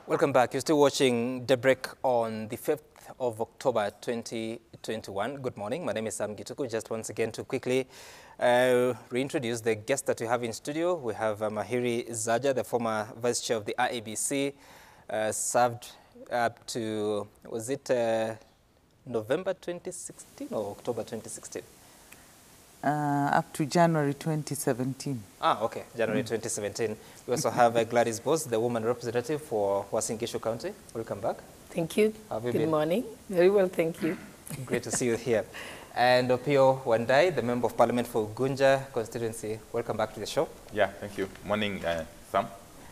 Welcome back. You're still watching Daybreak on the 5th of October 2021. Good morning. My name is Sam Gituku. Just once again to quickly reintroduce the guest that we have in studio. We have Mahiri Zaja, the former vice chair of the IEBC, served up to, was it November 2016 or October 2016? Up to January 2017. Ah, okay, January 2017. We also have Gladys Bose, the woman representative for Uasin Gishu County. Welcome back. Thank you. How have you Good been? morning. Very well, thank you. Great to see you here. And Opio Wandai, the Member of Parliament for Gunja constituency. Welcome back to the show. Yeah, thank you. Morning, Sam.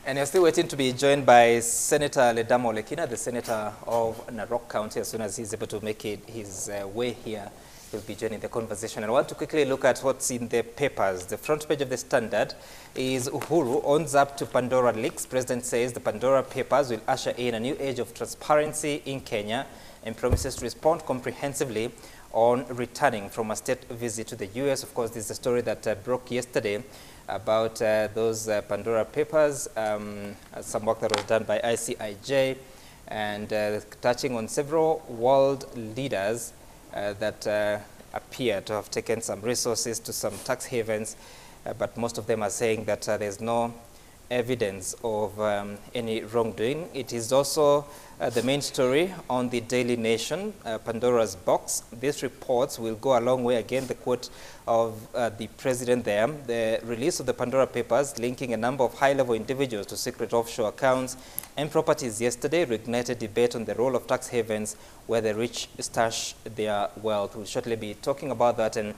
And you're still waiting to be joined by Senator Ledamo Lekina, the Senator of Narok County. As soon as he's able to make his way here, he'll be joining the conversation. And I want to quickly look at what's in the papers. The front page of the Standard is Uhuru owns up to Pandora leaks. President says the Pandora papers will usher in a new age of transparency in Kenya and promises to respond comprehensively on returning from a state visit to the U.S. Of course, this is a story that broke yesterday about those Pandora papers, some work that was done by ICIJ, and touching on several world leaders that appear to have taken some resources to some tax havens, but most of them are saying that there's no evidence of any wrongdoing. It is also the main story on the Daily Nation, Pandora's box. These reports will go a long way. Again, the quote of the president there, the release of the Pandora papers linking a number of high-level individuals to secret offshore accounts and properties yesterday reignited debate on the role of tax havens where the rich stash their wealth. We'll shortly be talking about that and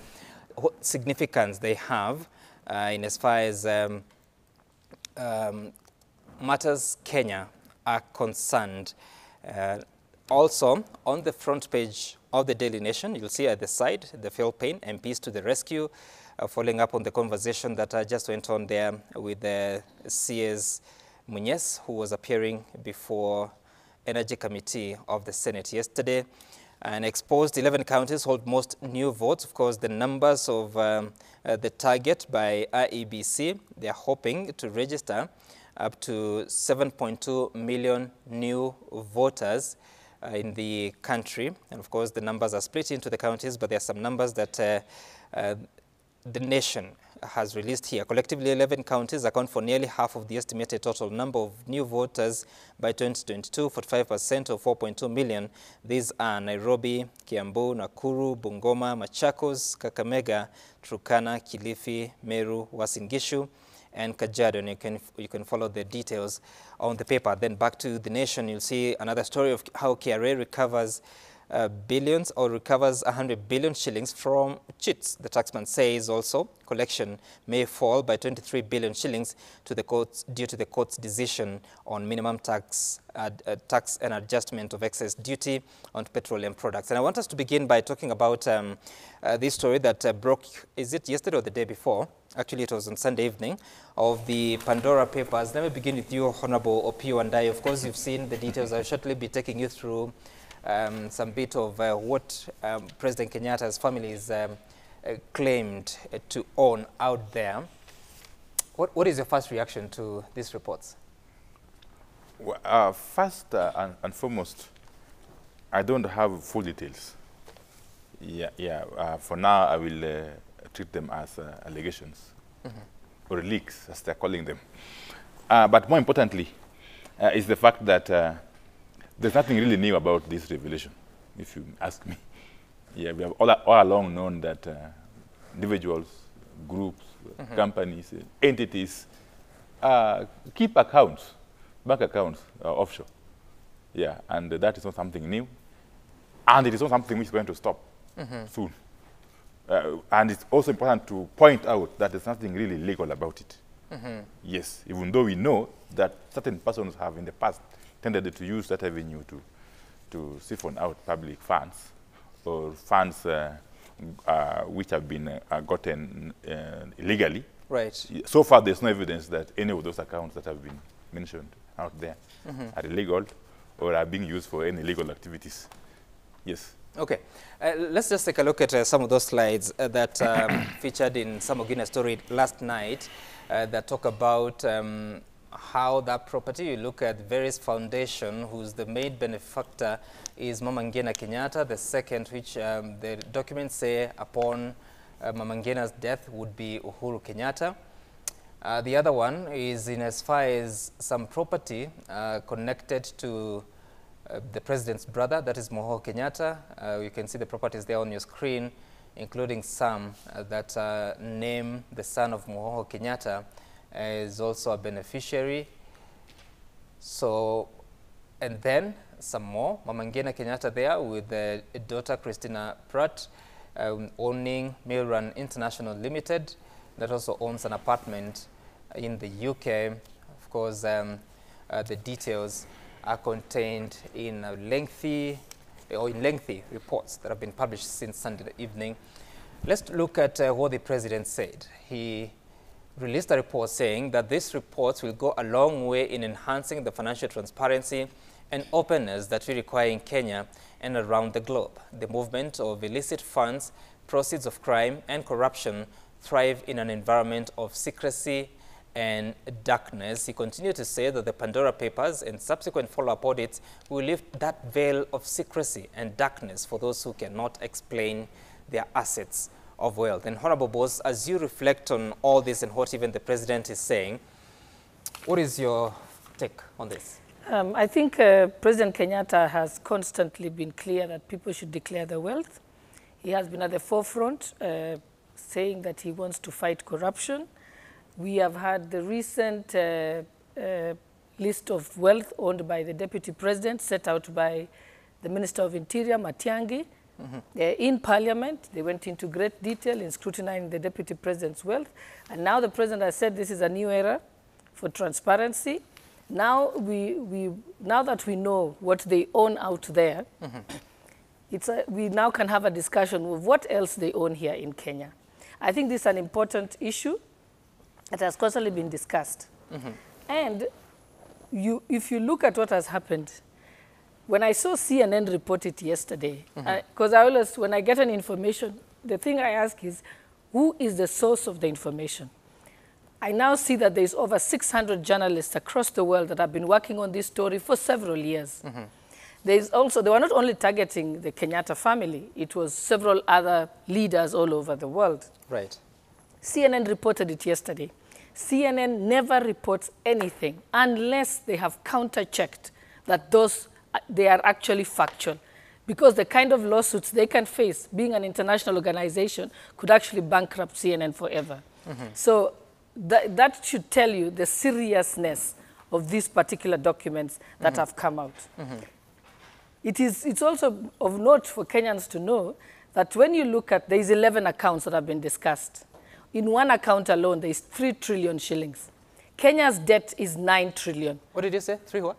what significance they have in as far as matters Kenya are concerned. Also, on the front page of the Daily Nation, you'll see at the side, the Philippine MPs to the rescue, following up on the conversation that just went on there with the CS Muñez, who was appearing before Energy Committee of the Senate yesterday, and exposed 11 counties hold most new votes. Of course, the numbers of the target by IEBC, they're hoping to register up to 7.2 million new voters in the country. And of course, the numbers are split into the counties, but there are some numbers that the nation has released here. Collectively, 11 counties account for nearly half of the estimated total number of new voters by 2022, 45% of 4.2 million. These are Nairobi, Kiambu, Nakuru, Bungoma, Machakos, Kakamega, Turkana, Kilifi, Meru, Uasin Gishu, and Kajiado. And you can follow the details on the paper. Then back to the Nation, you'll see another story of how KRA recovers billions or recovers 100 billion shillings from cheats. The taxman says also collection may fall by 23 billion shillings to the courts due to the court's decision on minimum tax and adjustment of excess duty on petroleum products. And I want us to begin by talking about this story that broke, is it yesterday or the day before? Actually, it was on Sunday evening, of the Pandora papers. Let me begin with you, Honorable Opio Wandai. Of course, you've seen the details. I'll shortly be taking you through some bit of what President Kenyatta's family is claimed to own out there. What is your first reaction to these reports? Well, first and foremost, I don't have full details. For now, I will treat them as allegations or leaks, as they're calling them. But more importantly, is the fact that there's nothing really new about this revelation, if you ask me. Yeah, we have all along known that individuals, groups, companies, entities keep accounts, bank accounts offshore. Yeah, and that is not something new. And it is not something which is going to stop soon. And it's also important to point out that there's nothing really legal about it. Yes, even though we know that certain persons have in the past tended to use that avenue to siphon out public funds or funds which have been gotten illegally. Right. So far, there's no evidence that any of those accounts that have been mentioned out there are illegal or are being used for any illegal activities. Yes. Okay. Let's just take a look at some of those slides that featured in Sam Ogina's story last night that talk about how that property, you look at various foundation whose the main benefactor is Mama Ngina Kenyatta. The second, which the documents say upon Mama Ngina's death, would be Uhuru Kenyatta. The other one is in as far as some property connected to the president's brother, that is Moho Kenyatta. You can see the properties there on your screen, including some that name the son of Moho Kenyatta as also a beneficiary. So, and then some more, Mama Ngina Kenyatta there with the daughter Christina Pratt, owning Milran International Limited, that also owns an apartment in the UK. Of course, the details are contained in lengthy reports that have been published since Sunday evening. Let's look at what the president said. He released a report saying that these reports will go a long way in enhancing the financial transparency and openness that we require in Kenya and around the globe. The movement of illicit funds, proceeds of crime and corruption thrive in an environment of secrecy and darkness. He continued to say that the Pandora Papers and subsequent follow-up audits will lift that veil of secrecy and darkness for those who cannot explain their assets of wealth. And Honorable Boss, as you reflect on all this and what even the president is saying, what is your take on this? I think President Kenyatta has constantly been clear that people should declare their wealth. He has been at the forefront saying that he wants to fight corruption. We have had the recent list of wealth owned by the Deputy President set out by the Minister of Interior, Matiang'i. In Parliament, they went into great detail in scrutinizing the Deputy President's wealth. And now the President has said this is a new era for transparency. Now, now that we know what they own out there, we now can have a discussion of what else they own here in Kenya. I think this is an important issue that has constantly been discussed. And if you look at what has happened, when I saw CNN report it yesterday, because I always, when I get an information, the thing I ask is, who is the source of the information? I now see that there's over 600 journalists across the world that have been working on this story for several years. There's also, they were not only targeting the Kenyatta family, it was several other leaders all over the world. Right. CNN reported it yesterday. CNN never reports anything unless they have counter-checked that they are actually factual. Because the kind of lawsuits they can face, being an international organization, could actually bankrupt CNN forever. So that should tell you the seriousness of these particular documents that have come out. It's also of note for Kenyans to know that when you look at, there's 11 accounts that have been discussed. In one account alone, there is 3 trillion shillings. Kenya's debt is 9 trillion. What did you say? 3 what?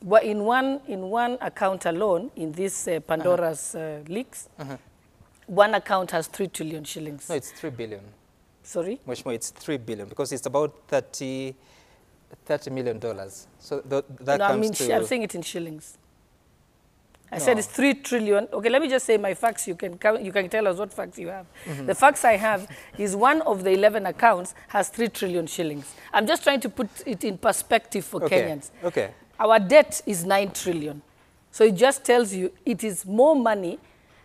Well, in one account alone, in this Pandora's leaks, one account has 3 trillion shillings. No, it's 3 billion. Sorry? Much more, it's 3 billion because it's about $30 million. So that no, comes to... I'm saying it in shillings. I said it's 3 trillion. Okay, let me just say my facts. You can tell us what facts you have. The facts I have is one of the 11 accounts has 3 trillion shillings. I'm just trying to put it in perspective for Kenyans. Okay. Our debt is 9 trillion. So it just tells you it is more money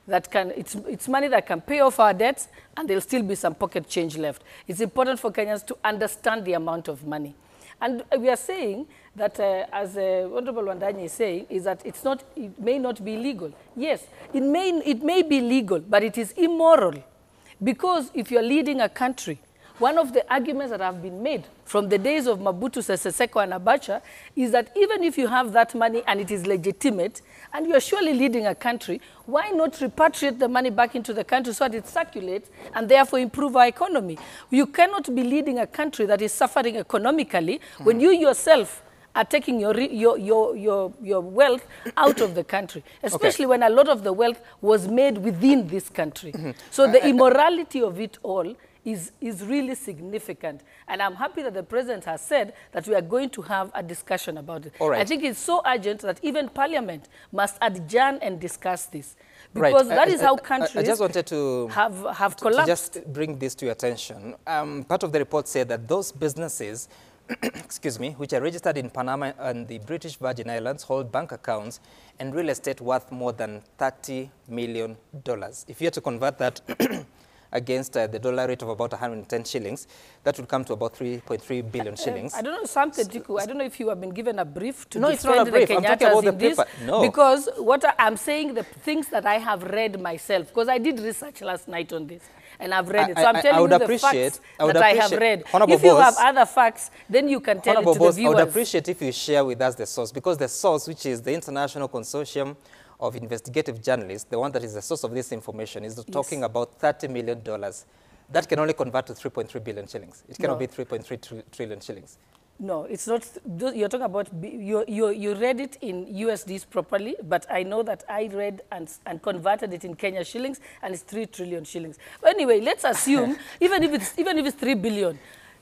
that can, it's money that can pay off our debts and there'll still be some pocket change left. It's important for Kenyans to understand the amount of money. And we are saying that, as Honorable Wandanyi is saying, is that it may not be legal. Yes, it may be legal, but it is immoral. Because if you're leading a country, one of the arguments that have been made from the days of Mobutu Sese Seko and Abacha is that even if you have that money and it is legitimate, and you're surely leading a country, why not repatriate the money back into the country so that it circulates and therefore improve our economy? You cannot be leading a country that is suffering economically when you yourself are taking your wealth out of the country, especially when a lot of the wealth was made within this country. So the immorality of it all is really significant. And I'm happy that the president has said that we are going to have a discussion about it. Right. I think it's so urgent that even Parliament must adjourn and discuss this. Because that is how countries I just wanted to have collapsed. To just bring this to your attention. Part of the report said that those businesses excuse me, which are registered in Panama and the British Virgin Islands, hold bank accounts and real estate worth more than $30 million. If you had to convert that against the dollar rate of about 110 shillings, that would come to about 3.3 billion shillings. I don't know, something, Jiku, I don't know if you have been given a brief to no, it's not a brief. I'm talking about the paper. No. Because what I'm saying, the things that I have read myself, because I did research last night on this, and I've read it. So I'm telling you the facts that I have read. If you have other facts, then you can tell it to the viewers. I would appreciate if you share with us the source, because the source, which is the International Consortium of Investigative Journalists, the one that is the source of this information, is talking about $30 million. That can only convert to 3.3 billion shillings. It cannot be 3.3 trillion shillings. No, it's not. You're talking about, you read it in USDs properly, but I know that I read and converted it in Kenya shillings, and it's 3 trillion shillings. But anyway, let's assume, even if it's 3 billion,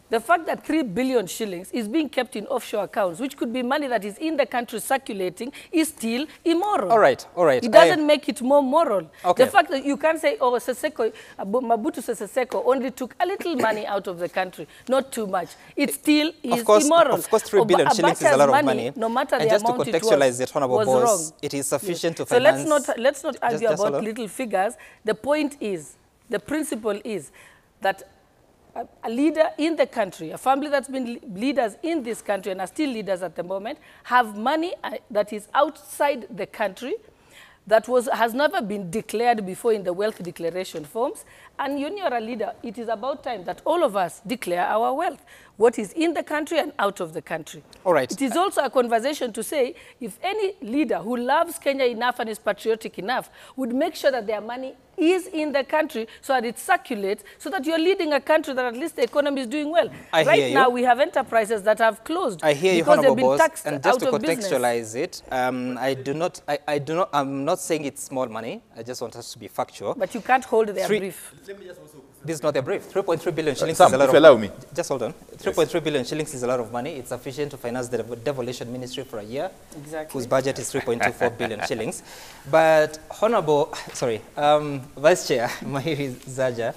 the fact that 3 billion shillings is being kept in offshore accounts, which could be money that is in the country circulating, is still immoral. All right, all right. It doesn't make it more moral. Okay. The fact that you can't say, oh, Mobutu Sese Seko only took a little money out of the country, not too much. It still is immoral. Of course, 3 billion shillings is a lot of money. No matter the just amount to contextualize it, Honorable Boss, wrong. It is sufficient to So finance. let's not argue about little figures. The point is, the principle is that a leader in the country, a family that's been leaders in this country and are still leaders at the moment, have money that is outside the country that has never been declared before in the wealth declaration forms. And when you're a leader, it is about time that all of us declare our wealth, what is in the country and out of the country. All right. It is also a conversation to say, if any leader who loves Kenya enough and is patriotic enough would make sure that their money is in the country so that it circulates, so that you're leading a country that at least the economy is doing well. Right now, we have enterprises that have closed because they've been taxed out of business. And just to contextualize it, I'm not saying it's small money. I just want us to be factual. But you can't hold their brief. Let me just also... This is not a brief. 3.3 billion shillings Sam, is a lot if you allow me. Just hold on. 3.3 billion shillings is a lot of money. It's sufficient to finance the devolution ministry for a year, whose budget is 3.24 billion shillings. But Honorable, Vice Chair Mahiri Zaja,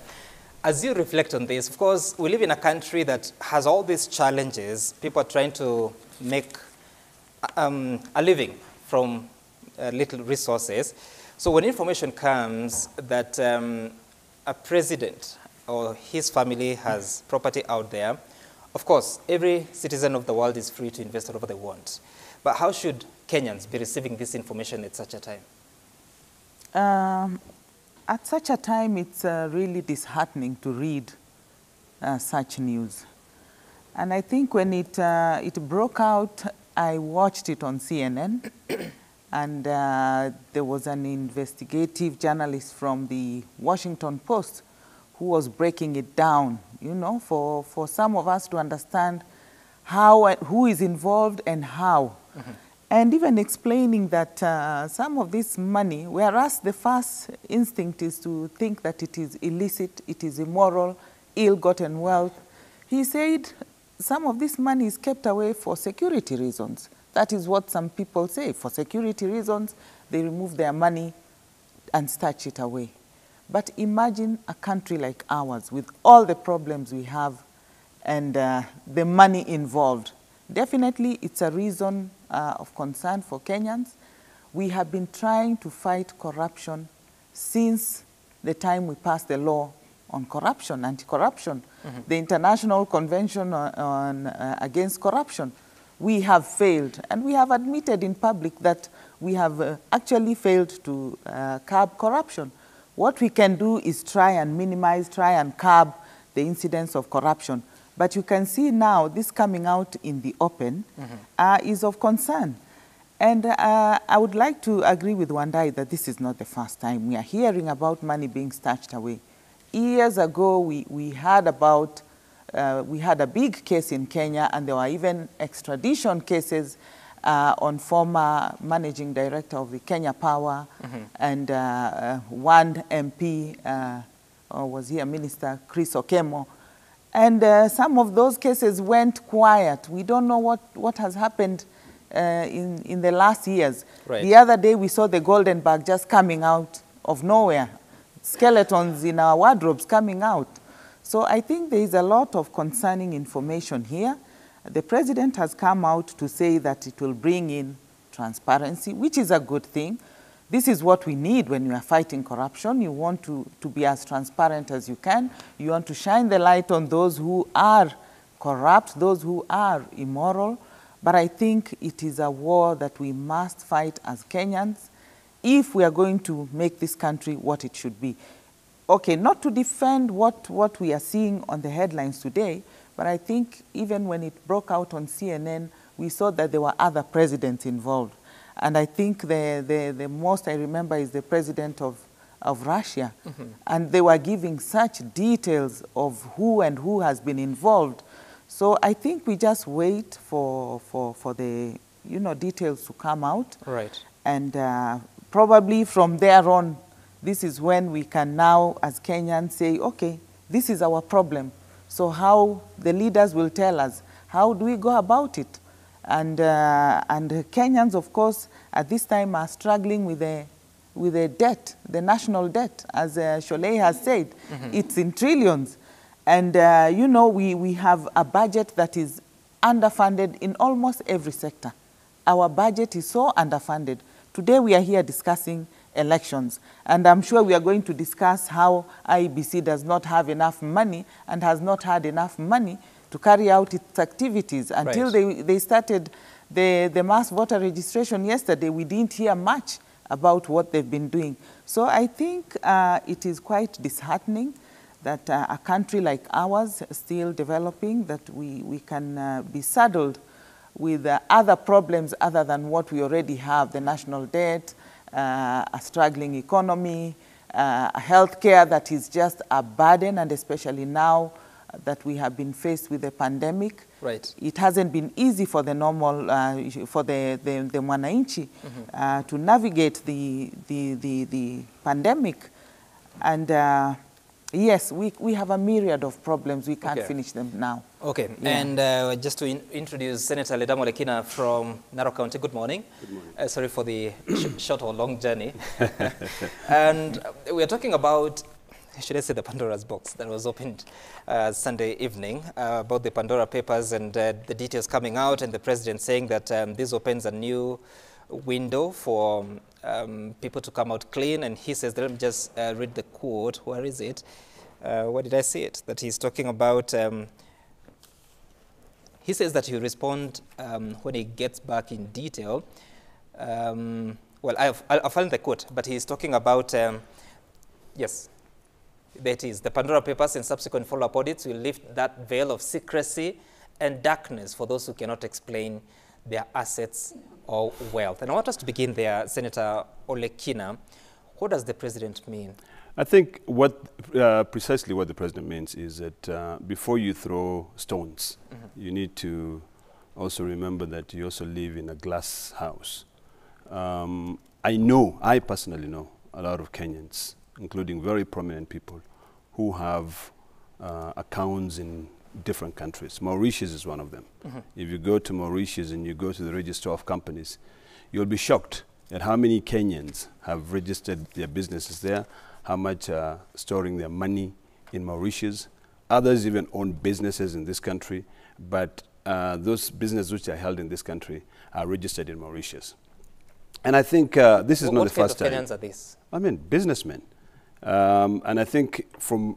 as you reflect on this, of course, we live in a country that has all these challenges. People are trying to make a living from little resources. So when information comes that a president or his family has property out there, of course, every citizen of the world is free to invest whatever they want. But how should Kenyans be receiving this information at such a time? At such a time, it's really disheartening to read such news. And I think when it broke out, I watched it on CNN. And there was an investigative journalist from the Washington Post who was breaking it down, you know, for some of us to understand who is involved and how. Mm-hmm. And even explaining that some of this money, whereas the first instinct is to think that it is illicit, it is immoral, ill-gotten wealth, he said some of this money is kept away for security reasons. That is what some people say. For security reasons, they remove their money and stash it away. But imagine a country like ours with all the problems we have and the money involved. Definitely, it's a reason of concern for Kenyans. We have been trying to fight corruption since the time we passed the law on corruption, anti-corruption, the International Convention Against Corruption. We have failed, and we have admitted in public that we have actually failed to curb corruption. What we can do is try and minimize, try and curb the incidence of corruption. But you can see now this coming out in the open is of concern. And I would like to agree with Wandai that this is not the first time we are hearing about money being stashed away. Years ago, we heard about we had a big case in Kenya, and there were even extradition cases on former managing director of the Kenya Power and one MP, or was he a minister, Chris Okemo. And some of those cases went quiet. We don't know what has happened in the last years. Right. The other day, we saw the Golden Bag just coming out of nowhere, skeletons in our wardrobes coming out. So I think there is a lot of concerning information here. The president has come out to say that it will bring in transparency, which is a good thing. This is what we need when you are fighting corruption. You want to be as transparent as you can. You want to shine the light on those who are corrupt, those who are immoral. But I think it is a war that we must fight as Kenyans if we are going to make this country what it should be. Okay, not to defend what we are seeing on the headlines today, but I think even when it broke out on CNN, we saw that there were other presidents involved. And I think the most I remember is the president of Russia. Mm-hmm. And they were giving such details of who and who has been involved. So I think we just wait for the details to come out. Right. And probably from there on, this is when we can now, as Kenyans, say, okay, this is our problem. So how the leaders will tell us, how do we go about it? And Kenyans, of course, at this time are struggling with the debt, the national debt, as Sholei has said. Mm-hmm. It's in trillions. And, we have a budget that is underfunded in almost every sector. Our budget is so underfunded. Today we are here discussing elections. And I'm sure we are going to discuss how IEBC does not have enough money and has not had enough money to carry out its activities. Until they started the mass voter registration yesterday, we didn't hear much about what they've been doing. So I think it is quite disheartening that a country like ours, still developing, that we can be saddled with other problems other than what we already have, the national debt, a struggling economy, healthcare that is just a burden, and especially now that we have been faced with the pandemic. Right. It hasn't been easy for the normal, for the mwananchi to navigate the pandemic. And yes, we have a myriad of problems. We can't finish them now. Okay. Yeah. And just to introduce Senator Ledamo Lekina from Narok County. Good morning. Good morning. Sorry for the short or long journey. And we are talking about, should I say, the Pandora's box that was opened Sunday evening, about the Pandora papers and the details coming out, and the president saying that this opens a new window for people to come out clean. And he says, let me just read the quote. Where is it? Where did I see it? That he's talking about, he says that he'll respond when he gets back in detail. Well, I'll find the quote, but he's talking about, yes, there it is. The Pandora papers and subsequent follow-up audits will lift that veil of secrecy and darkness for those who cannot explain their assets or wealth. And I want us to begin there, Senator Olekina. What does the president mean? I think precisely what the president means is that before you throw stones, you need to also remember that you also live in a glass house. I personally know a lot of Kenyans, including very prominent people, who have accounts in different countries. Mauritius is one of them. If you go to Mauritius and you go to the register of companies, you'll be shocked at how many Kenyans have registered their businesses there, how much are storing their money in Mauritius. Others even own businesses in this country, but those businesses which are held in this country are registered in Mauritius. And I think this is not the first time. What kind of Kenyans are these? I mean, businessmen. And I think from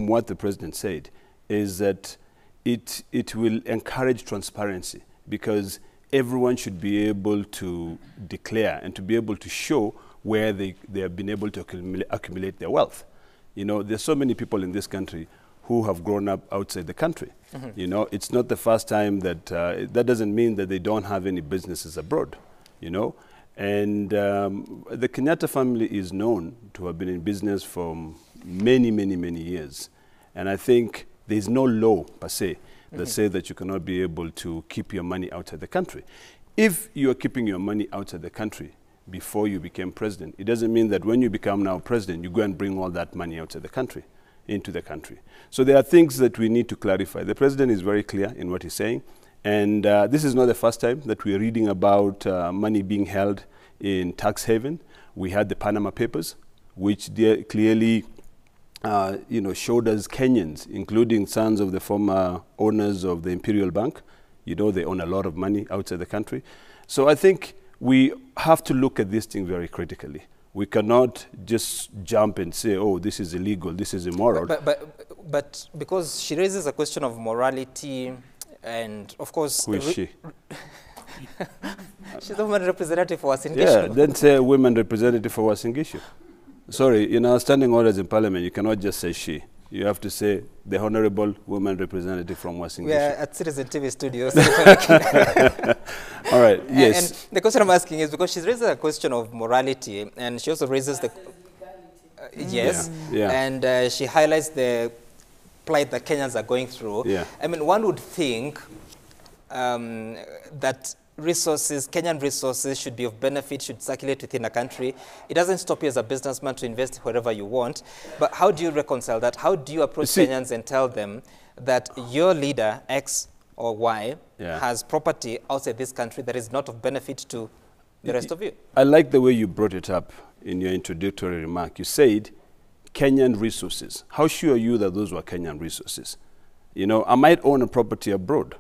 what the president said, is that it will encourage transparency, because everyone should be able to declare and to be able to show where they have been able to accumulate their wealth. You know, there's so many people in this country who have grown up outside the country. You know, it's not the first time that, that doesn't mean that they don't have any businesses abroad, you know. And the Kenyatta family is known to have been in business for many, many, many years. And I think there's no law per se that says that you cannot be able to keep your money outside the country. If you are keeping your money outside the country before you became president, it doesn't mean that when you become now president, you go and bring all that money outside the country, into the country. So there are things that we need to clarify. The president is very clear in what he's saying. And this is not the first time that we're reading about money being held in tax haven. We had the Panama Papers, which clearly showed us Kenyans, including sons of the former owners of the Imperial Bank, You know, they own a lot of money outside the country. So I think we have to look at this thing very critically. We cannot just jump and say, oh, this is illegal, this is immoral. But because she raises a question of morality, and of course... Who is she? She's the woman representative for Uasin Gishu. Yeah, then say women representative for Uasin Gishu. Sorry, in our standing orders in Parliament, you cannot just say she. You have to say the honorable woman representative from Uasin Gishu. We are at Citizen TV studios. All right, yes. And the question I'm asking is because she's raised a question of morality, and she also raises the... yes, Yeah. and she highlights the plight that Kenyans are going through. Yeah. I mean, one would think that resources, Kenyan resources should be of benefit, should circulate within a country. It doesn't stop you as a businessman to invest wherever you want. But how do you reconcile that? How do you approach Kenyans and tell them that your leader, X or Y, has property outside this country that is not of benefit to the rest of you? I like the way you brought it up in your introductory remark. You said Kenyan resources. How sure are you that those were Kenyan resources? You know, I might own a property abroad.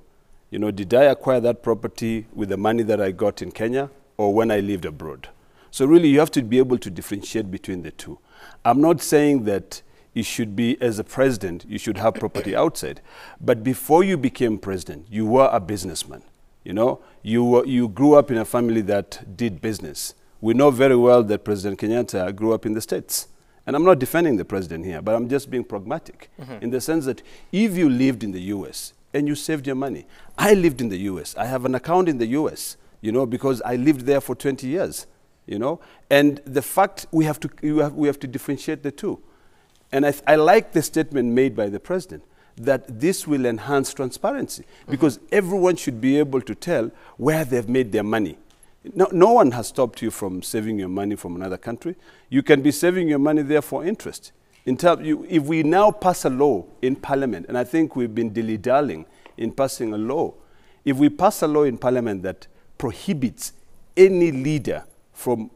You know, did I acquire that property with the money that I got in Kenya or when I lived abroad? So really, you have to be able to differentiate between the two. I'm not saying that it should be, as a president, you should have property outside. But before you became president, you were a businessman. You know, you grew up in a family that did business. We know very well that President Kenyatta grew up in the States. And I'm not defending the president here, but I'm just being pragmatic in the sense that if you lived in the US, and you saved your money. I lived in the US. I have an account in the US, you know, because I lived there for 20 years, you know. And the fact we have to differentiate the two. And I like the statement made by the president that this will enhance transparency because everyone should be able to tell where they've made their money. No one has stopped you from saving your money from another country. You can be saving your money there for interest. If we now pass a law in Parliament, and I think we've been dilly-dallying in passing a law, if we pass a law in Parliament that prohibits any leader from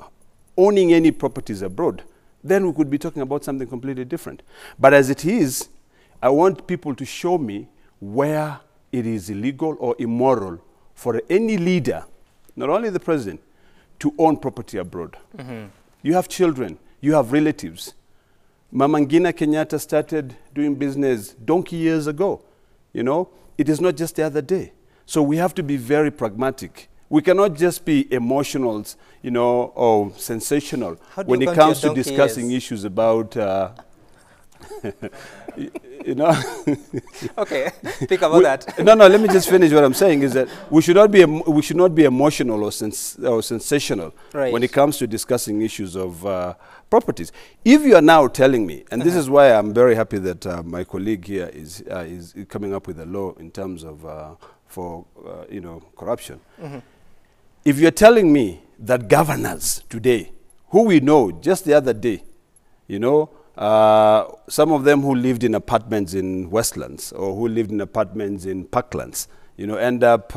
owning any properties abroad, then we could be talking about something completely different. But as it is, I want people to show me where it is illegal or immoral for any leader, not only the president, to own property abroad. You have children, you have relatives. Mama Ngina Kenyatta started doing business donkey years ago. You know, it is not just the other day. So we have to be very pragmatic. We cannot just be emotional, you know, or sensational when it comes to discussing issues about, you know. Okay, think about that. No, let me just finish. What I'm saying is that we should not be emotional or sensational when it comes to discussing issues of properties. If you are now telling me, and this is why I'm very happy that my colleague here is coming up with a law in terms of you know, corruption. If you're telling me that governors today, who we know just the other day, you know, some of them who lived in apartments in Westlands or who lived in apartments in Parklands, you know, end up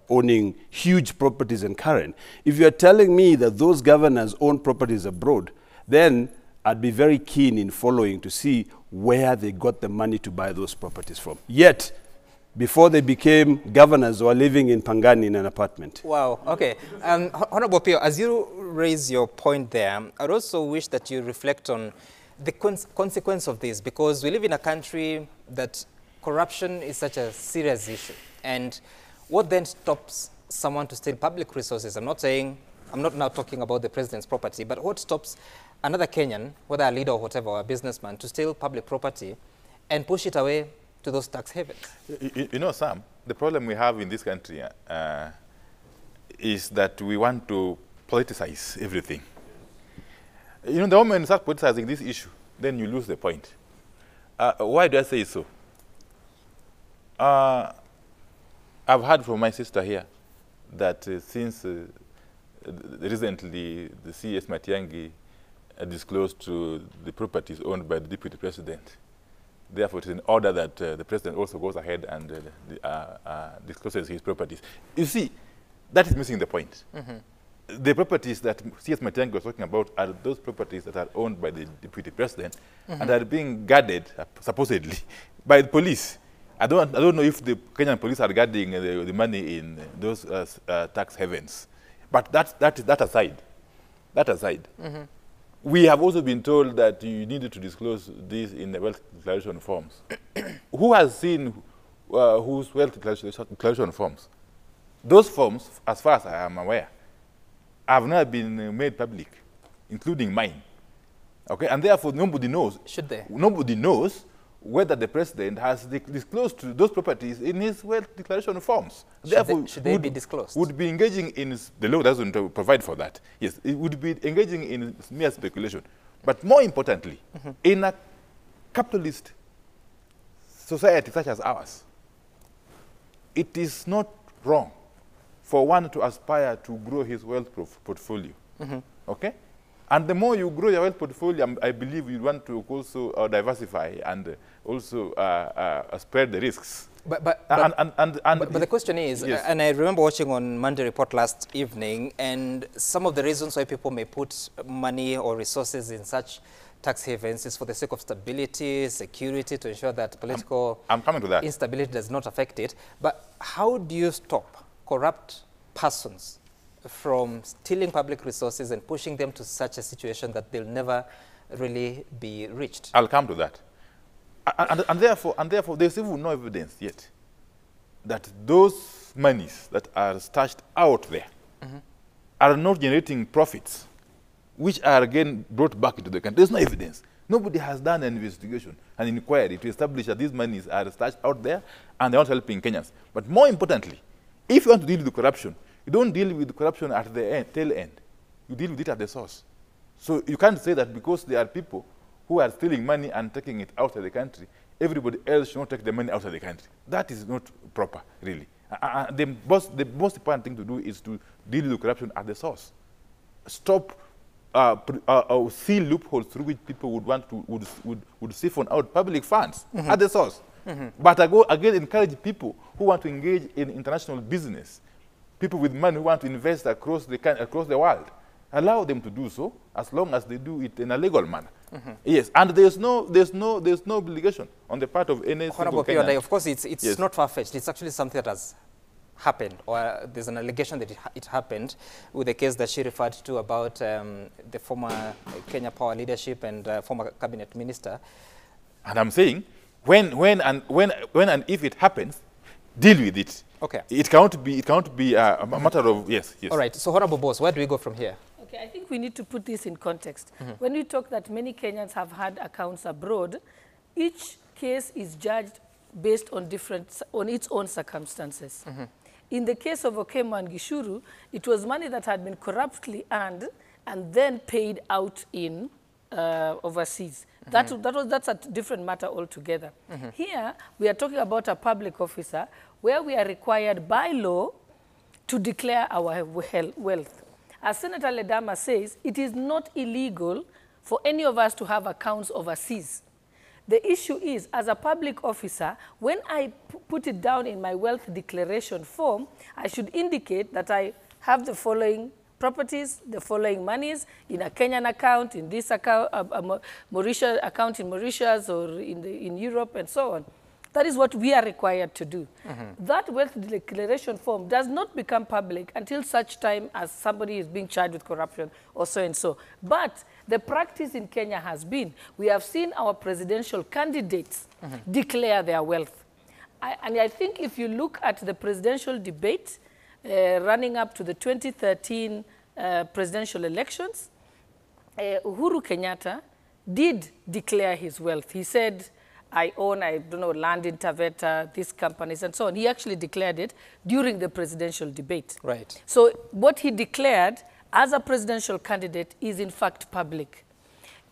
owning huge properties in Karen. If you're telling me that those governors own properties abroad, then I'd be very keen in following to see where they got the money to buy those properties from. Yet, before they became governors, they were living in Pangani in an apartment. Wow, okay. Honorable Pio, as you raise your point there, I'd also wish that you reflect on the consequence of this, because we live in a country that corruption is such a serious issue. And what then stops someone to steal public resources? I'm not now talking about the president's property, but what stops another Kenyan, whether a leader or whatever, or a businessman, to steal public property and push it away to those tax havens? You know, Sam, the problem we have in this country is that we want to politicize everything. You know, the moment you start politicizing this issue, then you lose the point. Why do I say so? I've heard from my sister here that since recently the CS Matiang'i disclosed to the properties owned by the deputy president, therefore, it is in order that the president also goes ahead and discloses his properties. You see, that is missing the point. The properties that CS Matiang'i was talking about are those properties that are owned by the deputy president and are being guarded, supposedly, by the police. I don't know if the Kenyan police are guarding the money in those tax havens. But that aside, we have also been told that you needed to disclose this in the wealth declaration forms. Who has seen whose wealth declaration forms? Those forms, as far as I am aware, have not been made public, including mine. Okay, and therefore nobody knows. Should they? Nobody knows whether the president has disclosed those properties in his wealth declaration forms. Should they be disclosed? Would be engaging in, the law doesn't provide for that. Yes, it would be engaging in mere speculation. But more importantly, in a capitalist society such as ours, it is not wrong for one to aspire to grow his wealth portfolio. Okay? And the more you grow your wealth portfolio, I believe you want to also diversify and also spread the risks. But the question is, yes. And I remember watching on Monday Report last evening, and some of the reasons why people may put money or resources in such tax havens is for the sake of stability, security, to ensure that political I'm coming to that. instability does not affect it. But how do you stop corrupt persons from stealing public resources and pushing them to such a situation that they'll never really be reached? I'll come to that. And therefore, there's even no evidence yet that those monies that are stashed out there are not generating profits, which are again brought back into the country. There's no evidence. Nobody has done an investigation, an inquiry to establish that these monies are stashed out there and they're not helping Kenyans. But more importantly, if you want to deal with corruption, you don't deal with corruption at the tail end. You deal with it at the source. So you can't say that because there are people who are stealing money and taking it out of the country, everybody else should not take the money out of the country. That is not proper, really. The most important thing to do is to deal with corruption at the source. Stop see loopholes through which people would want to would siphon out public funds at the source. But again encourage people who want to engage in international business, people with money who want to invest across the world. Allow them to do so as long as they do it in a legal manner. Yes, and there's no obligation on the part of any single Kenyan. Of course, it's not far-fetched. It's actually something that has happened, or there's an allegation that it happened with the case that she referred to about the former Kenya Power leadership and former cabinet minister. And I'm saying, when and if it happens, deal with it. Okay. It can't be a matter of yes. All right. So, Honorable Boss, where do we go from here? Okay, I think we need to put this in context. When we talk that many Kenyans have had accounts abroad, each case is judged based on its own circumstances. In the case of Okemo and Gishuru, it was money that had been corruptly earned and then paid out in overseas. That's a different matter altogether. Here, we are talking about a public officer where we are required by law to declare our wealth. As Senator Ledama says, it is not illegal for any of us to have accounts overseas. The issue is, as a public officer, when I put it down in my wealth declaration form, I should indicate that I have the following properties, the following monies in a Kenyan account, in this account, a Mauritius account in Mauritius, or in Europe, and so on. That is what we are required to do. That wealth declaration form does not become public until such time as somebody is being charged with corruption or so and so. But the practice in Kenya has been, we have seen our presidential candidates declare their wealth. And I think if you look at the presidential debate running up to the 2013 presidential elections, Uhuru Kenyatta did declare his wealth. He said, I own, land in Taveta, these companies, and so on. He actually declared it during the presidential debate. Right. So what he declared as a presidential candidate is in fact public.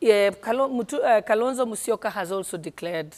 Kalonzo Musyoka has also declared,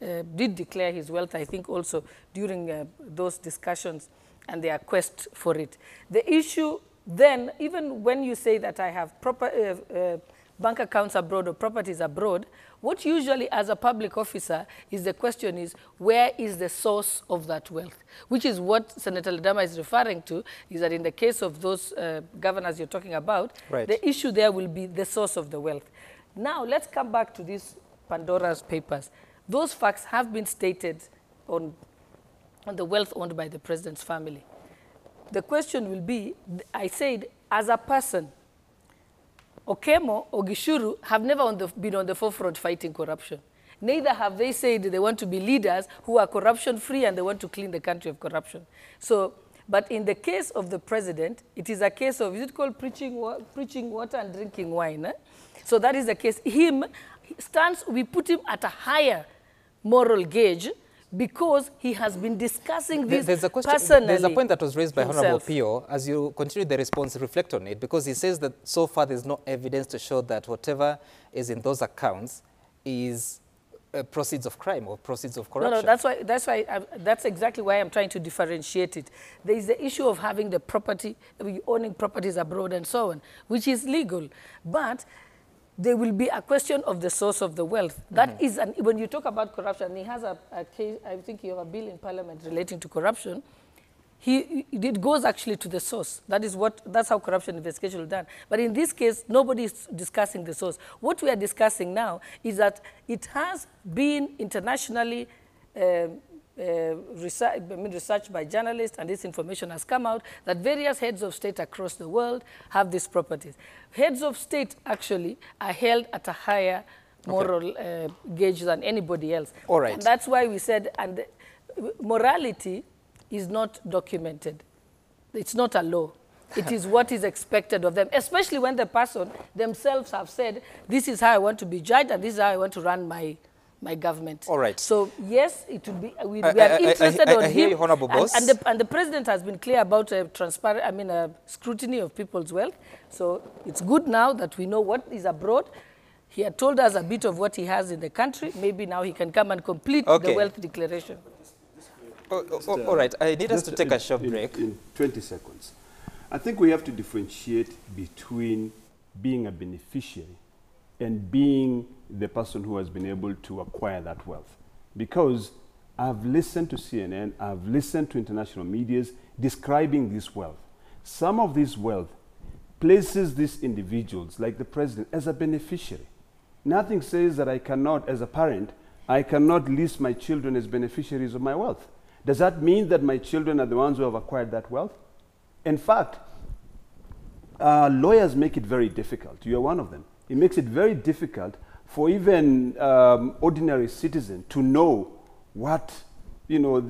did declare his wealth, I think also during those discussions and their quest for it. The issue then, even when you say that I have proper bank accounts abroad or properties abroad, what usually as a public officer is the question is, where is the source of that wealth? Which is what Senator Ledama is referring to, is that in the case of those governors you're talking about, the issue there will be the source of the wealth. Now, let's come back to these Pandora's papers. Those facts have been stated on the wealth owned by the president's family. The question will be, I said, as a person, Okemo or Gishuru have never been on the forefront fighting corruption. Neither have they said they want to be leaders who are corruption-free and they want to clean the country of corruption. So, but in the case of the president, it is a case of, is it called preaching water and drinking wine? Eh? So that is the case. We put him at a higher moral gauge because he has been discussing this personally. There's a point that was raised by himself. Honorable Pio. As you continue the response, reflect on it, because he says that so far there's no evidence to show that whatever is in those accounts is proceeds of crime or proceeds of corruption. No, that's exactly why I'm trying to differentiate it. There is the issue of having the property, owning properties abroad and so on, which is legal. But there will be a question of the source of the wealth. That is, when you talk about corruption, he has a case, I think you have a bill in Parliament relating to corruption. It goes actually to the source. That's how corruption investigation is done. But in this case, nobody is discussing the source. What we are discussing now is that it has been internationally researched by journalists, and this information has come out, that various heads of state across the world have these properties. Heads of state actually are held at a higher moral gauge than anybody else. All right. And that's why we said, and morality is not documented. It's not a law. It is what is expected of them, especially when the person themselves have said, this is how I want to be judged and this is how I want to run my government. All right. So yes, it would be, we are interested on him. Hear you, Honorable Boss. And the president has been clear about scrutiny of people's wealth. So it's good now that we know what is abroad. He had told us a bit of what he has in the country. Maybe now he can come and complete the wealth declaration. All right, I need us to take a short break. In 20 seconds. I think we have to differentiate between being a beneficiary and being the person who has been able to acquire that wealth. Because I've listened to CNN, I've listened to international medias describing this wealth. Some of this wealth places these individuals, like the president, as a beneficiary. Nothing says that I cannot, as a parent, I cannot list my children as beneficiaries of my wealth. Does that mean that my children are the ones who have acquired that wealth? In fact, lawyers make it very difficult. You are one of them. It makes it very difficult for even ordinary citizens to know what what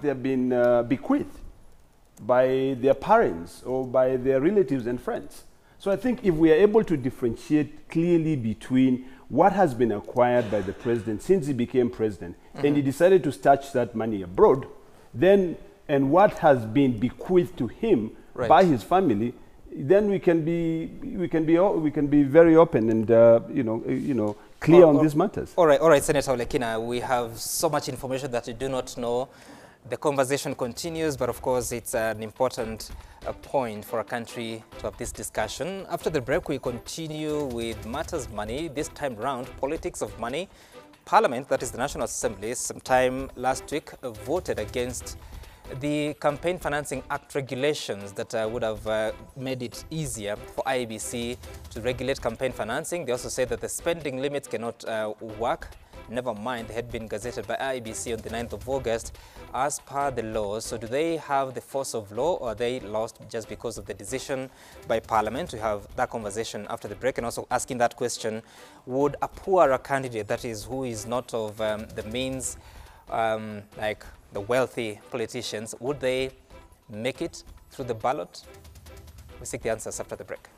they have been bequeathed by their parents or by their relatives and friends. So I think if we are able to differentiate clearly between what has been acquired by the president since he became president and he decided to stash that money abroad, then and what has been bequeathed to him by his family, then we can be very open and clear on these matters. All right, Senator Olekina, we have so much information that you do not know. The conversation continues, but of course it's an important point for a country to have this discussion. After the break, we continue with matters money, this time round politics of money. Parliament, that is the National Assembly, sometime last week voted against the Campaign Financing Act regulations that would have made it easier for IEBC to regulate campaign financing. They also said that the spending limits cannot work. Never mind, they had been gazetted by IEBC on the 9th of August as per the law. So do they have the force of law, or are they lost just because of the decision by Parliament? We have that conversation after the break, and also asking that question, would a poorer candidate, that is who is not of the means, like the wealthy politicians, would they make it through the ballot? We seek the answers after the break.